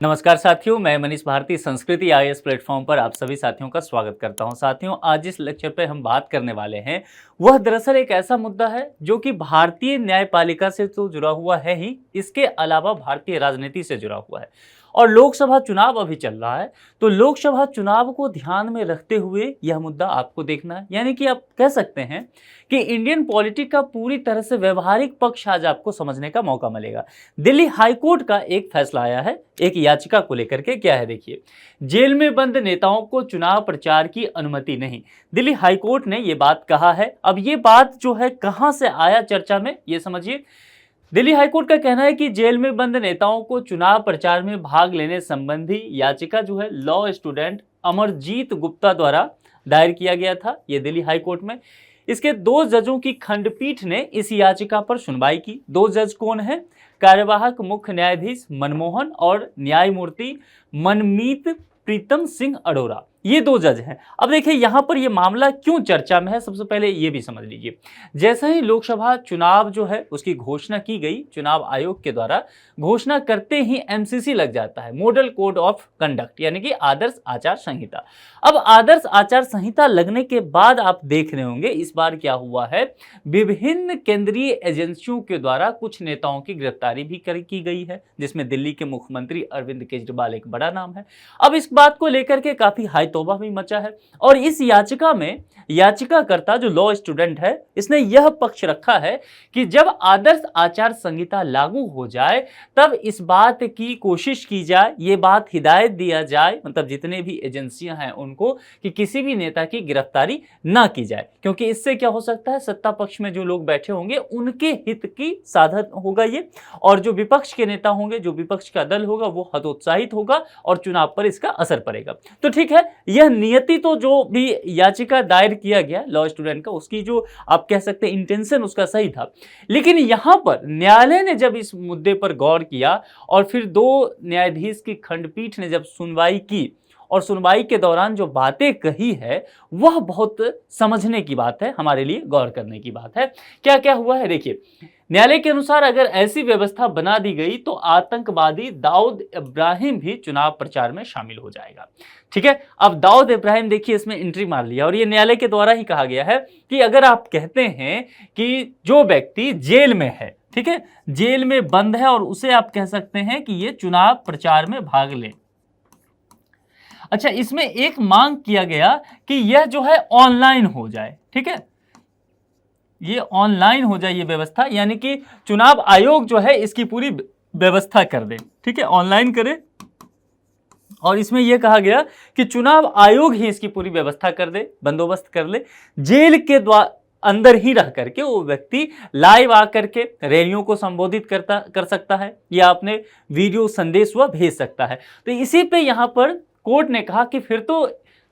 नमस्कार साथियों, मैं मनीष भारती संस्कृति आईएएस प्लेटफॉर्म पर आप सभी साथियों का स्वागत करता हूं। साथियों, आज इस लेक्चर पे हम बात करने वाले हैं वह दरअसल एक ऐसा मुद्दा है जो कि भारतीय न्यायपालिका से तो जुड़ा हुआ है ही, इसके अलावा भारतीय राजनीति से जुड़ा हुआ है। और लोकसभा चुनाव अभी चल रहा है, तो लोकसभा चुनाव को ध्यान में रखते हुए यह मुद्दा आपको देखना है। यानी कि आप कह सकते हैं कि इंडियन पॉलिटिक्स का पूरी तरह से व्यवहारिक पक्ष आज आपको समझने का मौका मिलेगा। दिल्ली हाईकोर्ट का एक फैसला आया है एक याचिका को लेकर के। क्या है देखिए, जेल में बंद नेताओं को चुनाव प्रचार की अनुमति नहीं। दिल्ली हाईकोर्ट ने यह बात कहा है। अब ये बात जो है कहां से आया चर्चा में, ये समझिए। दिल्ली हाईकोर्ट का कहना है कि जेल में बंद नेताओं को चुनाव प्रचार में भाग लेने संबंधी याचिका जो है लॉ स्टूडेंट अमरजीत गुप्ता द्वारा दायर किया गया था, ये दिल्ली हाईकोर्ट में। इसके 2 जजों की खंडपीठ ने इस याचिका पर सुनवाई की। 2 जज कौन है? कार्यवाहक मुख्य न्यायाधीश मनमोहन और न्यायमूर्ति मनमीत प्रीतम सिंह अरोरा, ये 2 जज हैं। अब देखिए यहां पर ये मामला क्यों चर्चा में है, सबसे पहले ये भी समझ लीजिए। जैसे ही लोकसभा चुनाव जो है उसकी घोषणा की गई चुनाव आयोग के द्वारा, घोषणा करते ही एमसीसी लग जाता है, मॉडल कोड ऑफ कंडक्ट, यानी कि आदर्श आचार संहिता। अब आदर्श आचार संहिता लगने के बाद आप देख रहे होंगे इस बार क्या हुआ है, विभिन्न केंद्रीय एजेंसियों के द्वारा कुछ नेताओं की गिरफ्तारी भी की गई है, जिसमें दिल्ली के मुख्यमंत्री अरविंद केजरीवाल एक बड़ा नाम है। अब इस बात को लेकर के काफी हाई तौबा भी मचा है। और इस याचिका में याचिकाकर्ता जो लॉ स्टूडेंट है, इसने यह पक्ष रखा है कि जब आदर्श आचार संहिता लागू हो जाए तब इस बात की कोशिश की जाए, ये बात हिदायत दिया जाए, मतलब जितने भी एजेंसियां हैं उनको, कि किसी भी नेता की गिरफ्तारी ना की जाए। क्योंकि इससे क्या हो सकता है, सत्ता पक्ष में जो लोग बैठे होंगे उनके हित की साधन होगा ये, और जो विपक्ष के नेता होंगे, जो विपक्ष का दल होगा, वो हतोत्साहित होगा और चुनाव पर इसका असर पड़ेगा। तो ठीक है, यह नियति तो जो भी याचिका दायर किया गया लॉ स्टूडेंट का, उसकी जो आप कह सकते हैं इंटेंशन उसका सही था। लेकिन यहां पर न्यायालय ने जब इस मुद्दे पर गौर किया और फिर 2 न्यायाधीश की खंडपीठ ने जब सुनवाई की, और सुनवाई के दौरान जो बातें कही है वह बहुत समझने की बात है, हमारे लिए गौर करने की बात है। क्या क्या हुआ है देखिए, न्यायालय के अनुसार अगर ऐसी व्यवस्था बना दी गई तो आतंकवादी दाऊद इब्राहिम भी चुनाव प्रचार में शामिल हो जाएगा। ठीक है, अब दाऊद इब्राहिम देखिए इसमें एंट्री मार लिया, और ये न्यायालय के द्वारा ही कहा गया है कि अगर आप कहते हैं कि जो व्यक्ति जेल में है, ठीक है, जेल में बंद है, और उसे आप कह सकते हैं कि ये चुनाव प्रचार में भाग ले। अच्छा, इसमें एक मांग किया गया कि यह जो है ऑनलाइन हो जाए। ठीक है, ये ऑनलाइन हो जाए ये व्यवस्था, यानी कि चुनाव आयोग जो है इसकी पूरी व्यवस्था कर दे। ठीक है, ऑनलाइन करे, और इसमें यह कहा गया कि चुनाव आयोग ही इसकी पूरी व्यवस्था कर दे, बंदोबस्त कर ले। जेल के अंदर ही रह करके वो व्यक्ति लाइव आकर के रैलियों को संबोधित कर सकता है, या अपने वीडियो संदेश वह भेज सकता है। तो इसी पे यहाँ पर कोर्ट ने कहा कि फिर तो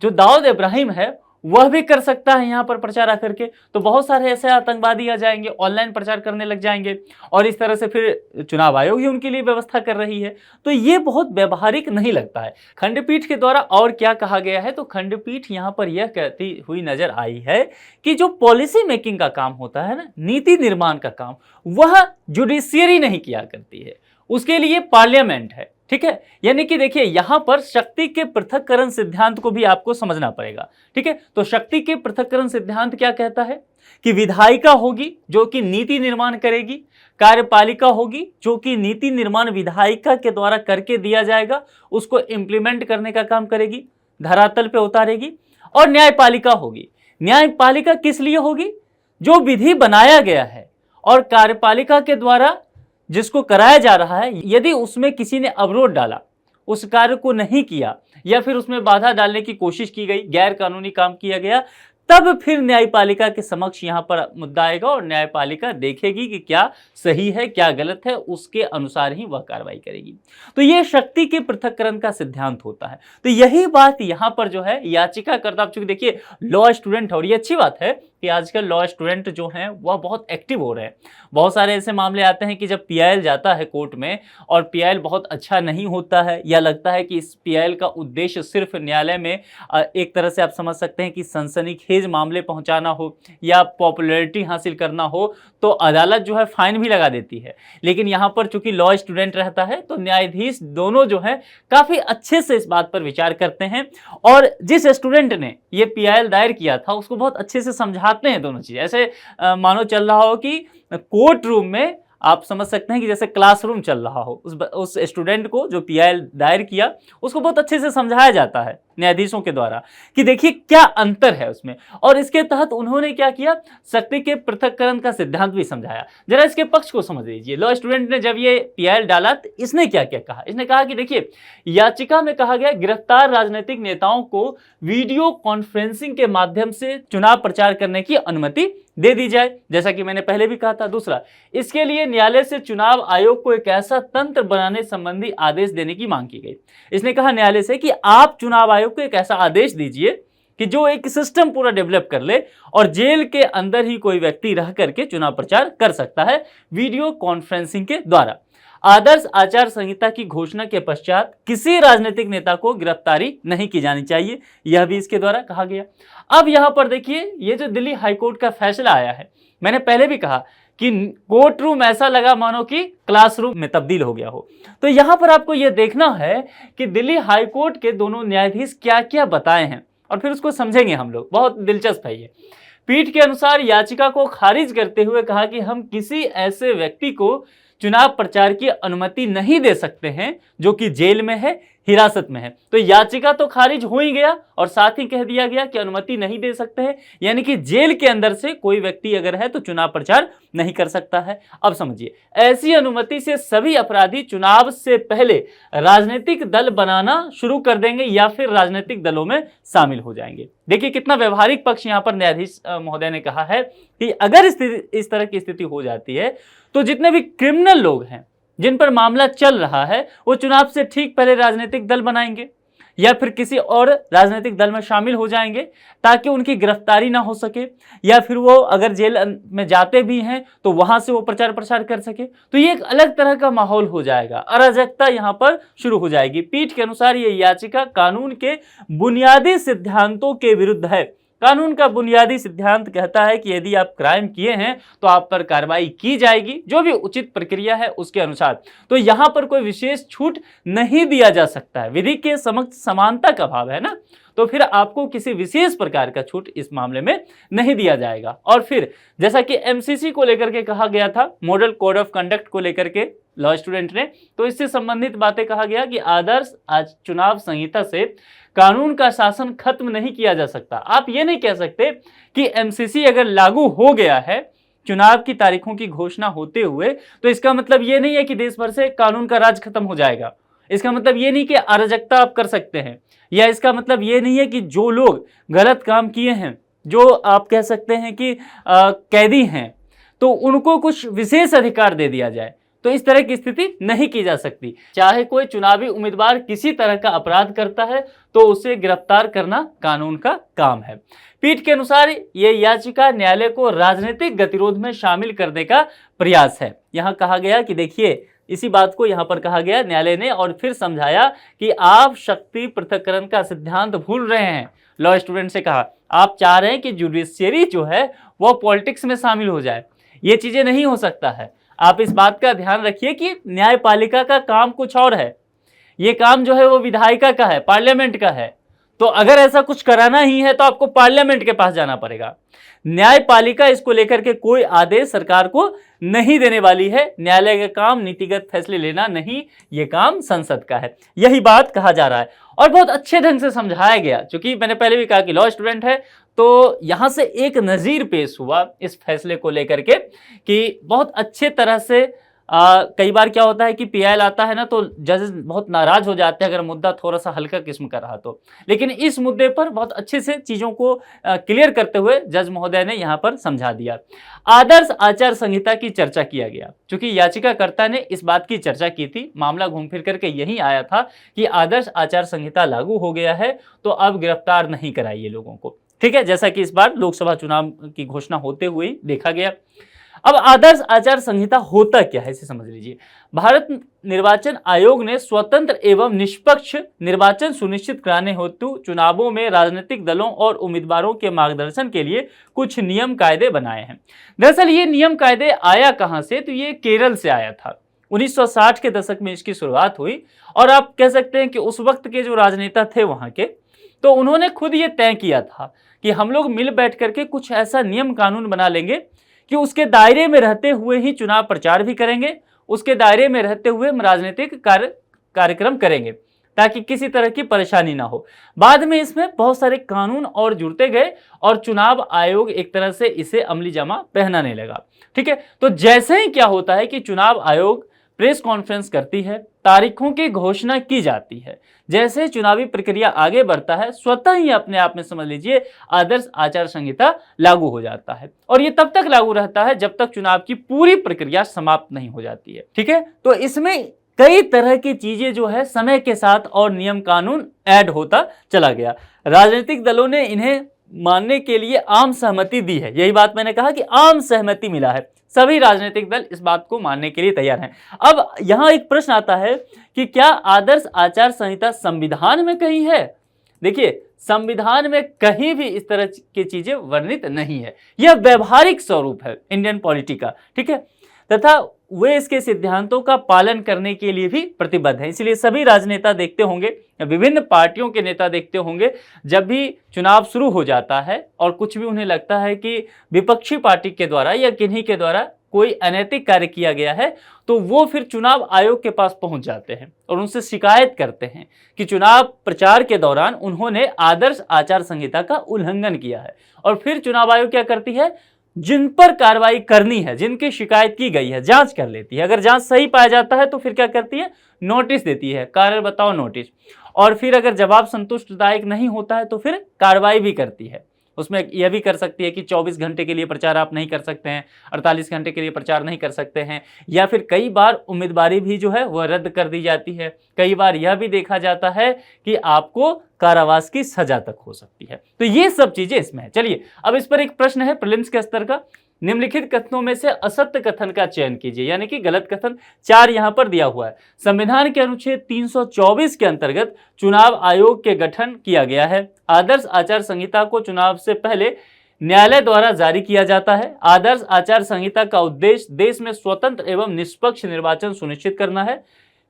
जो दाऊद इब्राहिम है वह भी कर सकता है यहाँ पर प्रचार आकर के, तो बहुत सारे ऐसे आतंकवादी आ जाएंगे, ऑनलाइन प्रचार करने लग जाएंगे, और इस तरह से फिर चुनाव आयोग ही उनके लिए व्यवस्था कर रही है। तो ये बहुत व्यवहारिक नहीं लगता है। खंडपीठ के द्वारा और क्या कहा गया है, तो खंडपीठ यहाँ पर यह कहती हुई नजर आई है कि जो पॉलिसी मेकिंग का काम होता है ना, नीति निर्माण का काम, वह जुडिशियरी नहीं किया करती है, उसके लिए पार्लियामेंट है। ठीक है, यानी कि देखिए यहां पर शक्ति के पृथक्करण सिद्धांत को भी आपको समझना पड़ेगा। ठीक है, तो शक्ति के पृथक्करण सिद्धांत क्या कहता है कि विधायिका होगी जो कि नीति निर्माण करेगी, कार्यपालिका होगी जो कि नीति निर्माण विधायिका के द्वारा करके दिया जाएगा, उसको इंप्लीमेंट करने का काम करेगी, धरातल पे उतारेगी, और न्यायपालिका होगी। न्यायपालिका किस लिए होगी? जो विधि बनाया गया है और कार्यपालिका के द्वारा जिसको कराया जा रहा है, यदि उसमें किसी ने अवरोध डाला, उस कार्य को नहीं किया, या फिर उसमें बाधा डालने की कोशिश की गई, गैर कानूनी काम किया गया, तब फिर न्यायपालिका के समक्ष यहाँ पर मुद्दा आएगा, और न्यायपालिका देखेगी कि क्या सही है क्या गलत है, उसके अनुसार ही वह कार्रवाई करेगी। तो यह शक्ति के पृथक्करण का सिद्धांत होता है। तो यही बात यहाँ पर जो है याचिकाकर्ता, चूंकि देखिए लॉ स्टूडेंट है, और ये अच्छी बात है कि आजकल लॉ स्टूडेंट जो हैं वह बहुत एक्टिव हो रहे हैं। बहुत सारे ऐसे मामले आते हैं कि जब पीआईएल जाता है कोर्ट में और पीआईएल बहुत अच्छा नहीं होता है या लगता है कि इस पीआईएल का उद्देश्य सिर्फ न्यायालय में एक तरह से आप समझ सकते हैं कि सनसनीखेज मामले पहुंचाना हो या पॉपुलैरिटी हासिल करना हो, तो अदालत जो है फाइन भी लगा देती है। लेकिन यहाँ पर चूंकि लॉ स्टूडेंट रहता है तो न्यायाधीश दोनों जो है काफ़ी अच्छे से इस बात पर विचार करते हैं और जिस स्टूडेंट ने ये पीआईएल दायर किया था उसको बहुत अच्छे से समझाते हैं दोनों चीज़। ऐसे मानो चल रहा हो कि कोर्ट रूम में आप समझ सकते हैं कि जैसे क्लासरूम चल रहा हो, उस स्टूडेंट को जो पीआईएल दायर किया उसको बहुत अच्छे से समझाया जाता है न्यायाधीशों के द्वारा कि देखिए क्या अंतर है उसमें। और इसके तहत उन्होंने क्या किया, शक्ति के पृथक्करण का सिद्धांत भी समझाया। जरा इसके पक्ष को समझ लीजिए। लॉ स्टूडेंट ने जब ये पीआईएल डाला तो इसने क्या क्या कहा। इसने कहा कि देखिए याचिका में कहा गया गिरफ्तार राजनीतिक नेताओं को वीडियो कॉन्फ्रेंसिंग के माध्यम से चुनाव प्रचार करने की अनुमति दे दी जाए, जैसा कि मैंने पहले भी कहा था। दूसरा, इसके लिए न्यायालय से चुनाव आयोग को एक ऐसा तंत्र बनाने संबंधी आदेश देने की मांग की गई। इसने कहा न्यायालय से कि आप चुनाव आयोग को एक ऐसा आदेश दीजिए कि जो एक सिस्टम पूरा डेवलप कर ले और जेल के अंदर ही कोई व्यक्ति रह करके चुनाव प्रचार कर सकता है वीडियो कॉन्फ्रेंसिंग के द्वारा। आदर्श आचार संहिता की घोषणा के पश्चात किसी राजनीतिक नेता को गिरफ्तारी नहीं की जानी चाहिए, यह भी इसके द्वारा कहा गया। अब यहां पर देखिए ये जो दिल्ली हाईकोर्ट का फैसला आया है, मैंने पहले भी कहा कि कोर्ट रूम ऐसा लगा मानो कि क्लासरूम में तब्दील हो गया हो। तो यहां पर आपको यह देखना है कि दिल्ली हाईकोर्ट के दोनों न्यायाधीश क्या क्या बताए हैं और फिर उसको समझेंगे हम लोग। बहुत दिलचस्प है ये। पीठ के अनुसार याचिका को खारिज करते हुए कहा कि हम किसी ऐसे व्यक्ति को चुनाव प्रचार की अनुमति नहीं दे सकते हैं जो कि जेल में है, हिरासत में है। तो याचिका तो खारिज हो ही गया और साथ ही कह दिया गया कि अनुमति नहीं दे सकते हैं, यानी कि जेल के अंदर से कोई व्यक्ति अगर है तो चुनाव प्रचार नहीं कर सकता है। अब समझिए, ऐसी अनुमति से सभी अपराधी चुनाव से पहले राजनीतिक दल बनाना शुरू कर देंगे या फिर राजनीतिक दलों में शामिल हो जाएंगे। देखिए कितना व्यवहारिक पक्ष यहाँ पर न्यायाधीश महोदय ने कहा है कि अगर इस तरह की स्थिति हो जाती है तो जितने भी क्रिमिनल लोग हैं जिन पर मामला चल रहा है वो चुनाव से ठीक पहले राजनीतिक दल बनाएंगे या फिर किसी और राजनीतिक दल में शामिल हो जाएंगे ताकि उनकी गिरफ्तारी ना हो सके, या फिर वो अगर जेल में जाते भी हैं तो वहां से वो प्रचार प्रसार कर सके। तो ये एक अलग तरह का माहौल हो जाएगा, अराजकता यहां पर शुरू हो जाएगी। पीठ के अनुसार ये याचिका कानून के बुनियादी सिद्धांतों के विरुद्ध है। कानून का बुनियादी सिद्धांत कहता है कि यदि आप क्राइम किए हैं तो आप पर कार्रवाई की जाएगी, जो भी उचित प्रक्रिया है उसके अनुसार। तो यहां पर कोई विशेष छूट नहीं दिया जा सकता है। विधि के समक्ष समानता का भाव है ना, तो फिर आपको किसी विशेष प्रकार का छूट इस मामले में नहीं दिया जाएगा। और फिर जैसा कि एमसीसी को लेकर के कहा गया था, मॉडल कोड ऑफ कंडक्ट को लेकर के लॉ स्टूडेंट ने, तो इससे संबंधित बातें कहा गया कि आदर्श चुनाव संहिता से कानून का शासन खत्म नहीं किया जा सकता। आप ये नहीं कह सकते कि एमसीसी अगर लागू हो गया है चुनाव की तारीखों की घोषणा होते हुए तो इसका मतलब ये नहीं है कि देश भर से कानून का राज खत्म हो जाएगा। इसका मतलब ये नहीं कि अराजकता आप कर सकते हैं, या इसका मतलब ये नहीं है कि जो लोग गलत काम किए हैं, जो आप कह सकते हैं कि कैदी हैं, तो उनको कुछ विशेष अधिकार दे दिया जाए। तो इस तरह की स्थिति नहीं की जा सकती। चाहे कोई चुनावी उम्मीदवार किसी तरह का अपराध करता है तो उसे गिरफ्तार करना कानून का काम है। पीठ के अनुसार ये याचिका न्यायालय को राजनीतिक गतिरोध में शामिल करने का प्रयास है। यहाँ कहा गया कि देखिए इसी बात को यहाँ पर कहा गया न्यायालय ने, और फिर समझाया कि आप शक्ति पृथक्करण का सिद्धांत भूल रहे हैं। लॉ स्टूडेंट से कहा आप चाह रहे हैं कि जुडिशियरी जो है वो पॉलिटिक्स में शामिल हो जाए, ये चीजें नहीं हो सकता है। आप इस बात का ध्यान रखिए कि न्यायपालिका का काम कुछ और है, ये काम जो है वो विधायिका का है, पार्लियामेंट का है। तो अगर ऐसा कुछ कराना ही है तो आपको पार्लियामेंट के पास जाना पड़ेगा। न्यायपालिका इसको लेकर के कोई आदेश सरकार को नहीं देने वाली है। न्यायालय का काम नीतिगत फैसले लेना नहीं, ये काम संसद का है, यही बात कहा जा रहा है। और बहुत अच्छे ढंग से समझाया गया। क्योंकि मैंने पहले भी कहा कि लॉ स्टूडेंट है तो यहां से एक नज़ीर पेश हुआ इस फैसले को लेकर के कि बहुत अच्छे तरह से कई बार क्या होता है कि पीआईएल आता है ना तो जजेस बहुत नाराज हो जाते हैं अगर मुद्दा थोड़ा सा हल्का किस्म का रहा तो, लेकिन इस मुद्दे पर बहुत अच्छे से चीज़ों को क्लियर करते हुए जज महोदय ने यहाँ पर समझा दिया। आदर्श आचार संहिता की चर्चा किया गया, क्योंकि याचिकाकर्ता ने इस बात की चर्चा की थी, मामला घूम फिर करके यही आया था कि आदर्श आचार संहिता लागू हो गया है तो अब गिरफ्तार नहीं कराइए लोगों को। ठीक है, जैसा कि इस बार लोकसभा चुनाव की घोषणा होते हुए देखा गया। अब आदर्श आचार संहिता होता क्या है इसे समझ लीजिए। भारत निर्वाचन आयोग ने स्वतंत्र एवं निष्पक्ष निर्वाचन सुनिश्चित कराने हेतु चुनावों में राजनीतिक दलों और उम्मीदवारों के मार्गदर्शन के लिए कुछ नियम कायदे बनाए हैं। दरअसल ये नियम कायदे आया कहां से, तो ये केरल से आया था। 1960 के दशक में इसकी शुरुआत हुई और आप कह सकते हैं कि उस वक्त के जो राजनेता थे वहां के, तो उन्होंने खुद ये तय किया था कि हम लोग मिल बैठ करके कुछ ऐसा नियम कानून बना लेंगे कि उसके दायरे में रहते हुए ही चुनाव प्रचार भी करेंगे, उसके दायरे में रहते हुए हम राजनीतिक कार्यक्रम करेंगे ताकि किसी तरह की परेशानी ना हो। बाद में इसमें बहुत सारे कानून और जुड़ते गए और चुनाव आयोग एक तरह से इसे अमली जामा पहनाने लगा। ठीक है, तो जैसे ही क्या होता है कि चुनाव आयोग प्रेस कॉन्फ्रेंस करती है, तारीखों की घोषणा की जाती है, जैसे चुनावी प्रक्रिया आगे बढ़ता है, स्वतः ही अपने आप में समझ लीजिए आदर्श आचार संहिता लागू हो जाता है और ये तब तक लागू रहता है जब तक चुनाव की पूरी प्रक्रिया समाप्त नहीं हो जाती है। ठीक है, तो इसमें कई तरह की चीजें जो है समय के साथ और नियम कानून ऐड होता चला गया। राजनीतिक दलों ने इन्हें मानने के लिए आम सहमति दी है। यही बात मैंने कहा कि आम सहमति मिला है, सभी राजनीतिक दल इस बात को मानने के लिए तैयार हैं। अब यहां एक प्रश्न आता है कि क्या आदर्श आचार संहिता संविधान में कहीं है? देखिए, संविधान में कहीं भी इस तरह की चीजें वर्णित नहीं है। यह व्यवहारिक स्वरूप है इंडियन पॉलिटी का। ठीक है, तथा वे इसके सिद्धांतों का पालन करने के लिए भी प्रतिबद्ध हैं। इसलिए सभी राजनेता देखते होंगे, विभिन्न पार्टियों के नेता देखते होंगे, जब भी चुनाव शुरू हो जाता है और कुछ भी उन्हें लगता है कि विपक्षी पार्टी के द्वारा या किन्हीं के द्वारा कोई अनैतिक कार्य किया गया है, तो वो फिर चुनाव आयोग के पास पहुंच जाते हैं और उनसे शिकायत करते हैं कि चुनाव प्रचार के दौरान उन्होंने आदर्श आचार संहिता का उल्लंघन किया है। और फिर चुनाव आयोग क्या करती है, जिन पर कार्रवाई करनी है, जिनकी शिकायत की गई है, जांच कर लेती है। अगर जांच सही पाया जाता है तो फिर क्या करती है, नोटिस देती है, कारण बताओ नोटिस। और फिर अगर जवाब संतुष्टदायक नहीं होता है तो फिर कार्रवाई भी करती है। उसमें यह भी कर सकती है कि 24 घंटे के लिए प्रचार आप नहीं कर सकते हैं, 48 घंटे के लिए प्रचार नहीं कर सकते हैं, या फिर कई बार उम्मीदवारी भी जो है वह रद्द कर दी जाती है। कई बार यह भी देखा जाता है कि आपको कारावास की सजा तक हो सकती है। तो ये सब चीजें इसमें है। चलिए, अब इस पर एक प्रश्न है प्रीलिम्स के स्तर का। निम्नलिखित कथनों में से असत्य कथन का चयन कीजिए, यानी कि गलत कथन 4 यहां पर दिया हुआ है। संविधान के अनुच्छेद 324 के अंतर्गत चुनाव आयोग के गठन किया गया है। आदर्श आचार संहिता को चुनाव से पहले न्यायालय द्वारा जारी किया जाता है। आदर्श आचार संहिता का उद्देश्य देश में स्वतंत्र एवं निष्पक्ष निर्वाचन सुनिश्चित करना है।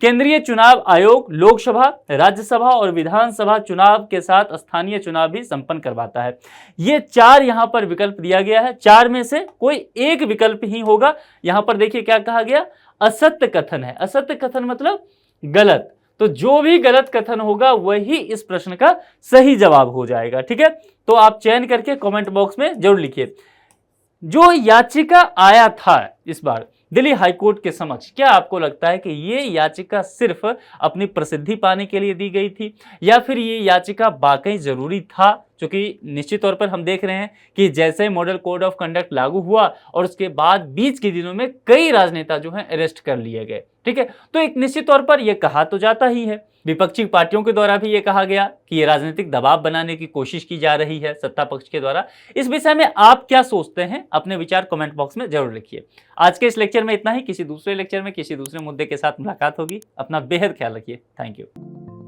केंद्रीय चुनाव आयोग लोकसभा, राज्यसभा और विधानसभा चुनाव के साथ स्थानीय चुनाव भी संपन्न करवाता है। ये 4 यहां पर विकल्प दिया गया है, 4 में से कोई एक विकल्प ही होगा। यहां पर देखिए क्या कहा गया, असत्य कथन है। असत्य कथन मतलब गलत, तो जो भी गलत कथन होगा वही इस प्रश्न का सही जवाब हो जाएगा। ठीक है, तो आप चयन करके कमेंट बॉक्स में जरूर लिखिए। जो याचिका आया था इस बार दिल्ली हाईकोर्ट के समक्ष, क्या आपको लगता है कि ये याचिका सिर्फ अपनी प्रसिद्धि पाने के लिए दी गई थी, या फिर ये याचिका वाकई जरूरी था? क्योंकि निश्चित तौर पर हम देख रहे हैं कि जैसे मॉडल कोड ऑफ कंडक्ट लागू हुआ और उसके बाद बीच के दिनों में कई राजनेता जो हैं अरेस्ट कर लिए गए। ठीक है, तो एक निश्चित तौर पर यह कहा तो जाता ही है, विपक्षी पार्टियों के द्वारा भी ये कहा गया कि ये राजनीतिक दबाव बनाने की कोशिश की जा रही है सत्ता पक्ष के द्वारा। इस विषय में आप क्या सोचते हैं, अपने विचार कमेंट बॉक्स में जरूर लिखिए। आज के इस लेक्चर में इतना ही। किसी दूसरे लेक्चर में किसी दूसरे मुद्दे के साथ मुलाकात होगी। अपना बेहद ख्याल रखिए। Thank you.